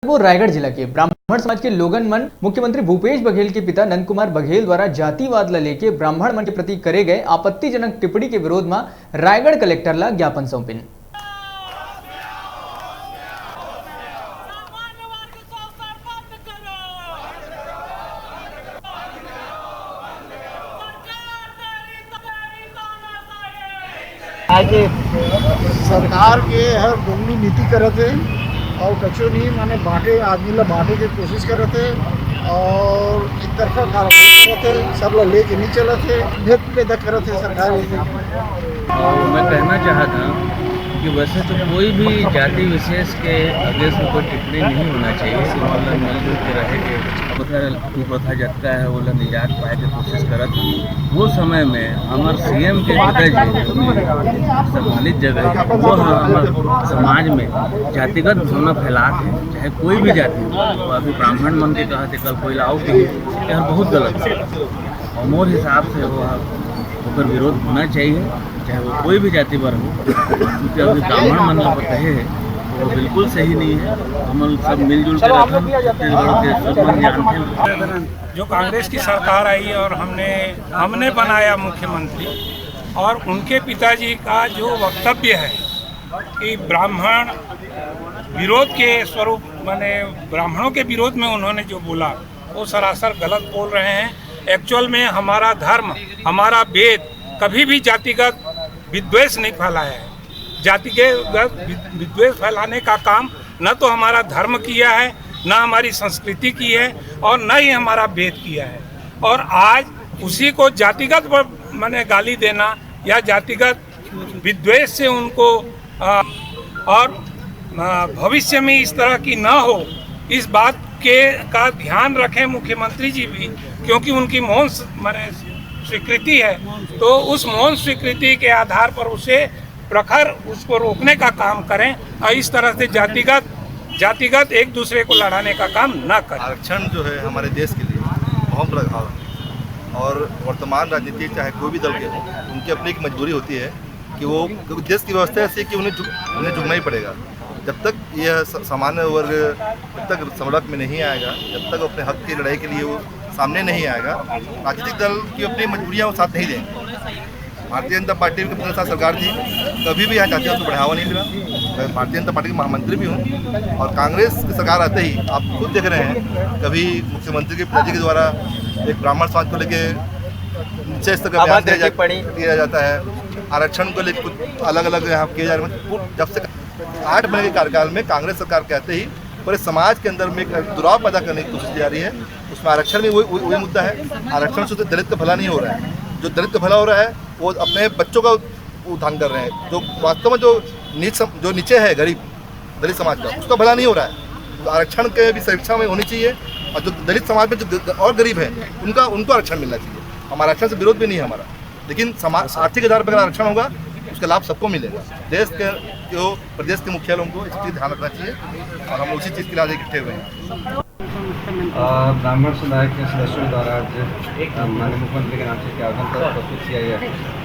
वो रायगढ़ जिला के ब्राह्मण समाज के लोगन मन मुख्यमंत्री भूपेश बघेल के पिता नंद कुमार बघेल द्वारा जातिवाद ला लेके ब्राह्मण मन के प्रति करे गए आपत्तिजनक टिप्पणी के विरोध में रायगढ़ कलेक्टर ला ज्ञापन सौंपिन। आज सरकार के हर दोगुनी नीति करत है और कचो नहीं माने बांटे आदमी ला बांटे की कोशिश करत है और एक तरफा कार्रवाई करत है, सब ला लेके नहीं चलत है, भेद पैदा करत है सरकार। और मैं कहना चाहता कि वैसे तो कोई भी जाति विशेष के अगेंस्ट में कोई टिप्पणी नहीं होना चाहिए। मतलब मिलजुल के रहे के प्रथा जतका है वो निजात पाए के कोशिश करत। वो समय में हमारे सीएम के पिताजी सम्मानित जगह वो हमारे समाज में जातिगत भावना फैलाते हैं, चाहे कोई भी जाति हो। अभी ब्राह्मण मन के कहते कल कोई लाओ के यह बहुत गलत है और मोर हिसाब से वो होकर विरोध होना चाहिए, चाहे वो कोई भी जाति पर हो। क्योंकि अभी ब्राह्मण मन लोग कहे वो बिल्कुल सही नहीं है। हम सब मिलजुल कर जो कांग्रेस की सरकार आई और हमने बनाया मुख्यमंत्री, और उनके पिताजी का जो वक्तव्य है कि ब्राह्मण विरोध के स्वरूप माने ब्राह्मणों के विरोध में उन्होंने जो बोला वो सरासर गलत बोल रहे हैं। एक्चुअल में हमारा धर्म, हमारा वेद कभी भी जातिगत विद्वेष नहीं फैलाया है। जातिगत विद्वेष फैलाने का काम न तो हमारा धर्म किया है, न हमारी संस्कृति की है और न ही हमारा वेद किया है। और आज उसी को जातिगत माने गाली देना या जातिगत विद्वेष से उनको और भविष्य में इस तरह की न हो, इस बात का ध्यान रखें मुख्यमंत्री जी भी, क्योंकि उनकी मौन माने स्वीकृति है। तो उस मौन स्वीकृति के आधार पर उसे प्रखर उसको रोकने का काम करें और इस तरह से जातिगत एक दूसरे को लड़ाने का काम न करें। आरक्षण जो है हमारे देश के लिए बहुत बड़ा घाव है और वर्तमान राजनीति चाहे कोई भी दल के हो, उनकी अपनी एक मजबूरी होती है कि वो देश की व्यवस्था ऐसी कि उन्हें झुकना ही पड़ेगा। जब तक यह सामान्य वर्ग जब तक सड़क में नहीं आएगा, जब तक अपने हक की लड़ाई के लिए वो सामने नहीं आएगा, राजनीतिक दल की अपनी मजबूरियाँ वो साथ नहीं देंगे। भारतीय जनता पार्टी की अपने साथ सरकार थी, कभी भी यहाँ जातियों को बढ़ावा नहीं मिला। भारतीय जनता पार्टी के महामंत्री भी हूँ और कांग्रेस की सरकार आते ही आप खुद देख रहे हैं, कभी मुख्यमंत्री के पिताजी के द्वारा एक ब्राह्मण समाज को लेकर नीचे स्तर का दिया जाता है, आरक्षण को लेकर कुछ अलग अलग यहाँ किए जा रहे हैं। जब से 8 महीने के कार्यकाल में कांग्रेस सरकार कहते ही पूरे समाज के अंदर में एक दुराव पैदा करने की कोशिश की जा रही है। उसमें आरक्षण भी वही मुद्दा है। आरक्षण से दलित का भला नहीं हो रहा है। जो दलित का भला हो रहा है वो अपने बच्चों का उत्थान कर रहे हैं। जो वास्तव में जो नीचे है गरीब दलित समाज का, उसका भला नहीं हो रहा है। तो आरक्षण के भी समीक्षा में होनी चाहिए और जो दलित समाज में जो और गरीब है उनको आरक्षण मिलना चाहिए। हमारा आरक्षण से विरोध भी नहीं है हमारा, लेकिन आर्थिक आधार पर अगर आरक्षण होगा उसका लाभ सबको मिलेगा। देश के जो प्रदेश के मुखिया लोगों को इस चीज़ ध्यान रखना चाहिए और हम उसी चीज़ के लिए आज इकट्ठे हुए हैं। ब्राह्मण समुदाय के सदस्यों द्वारा माननीय मुख्यमंत्री के नाम से ज्ञापन प्रस्तुत किया गया।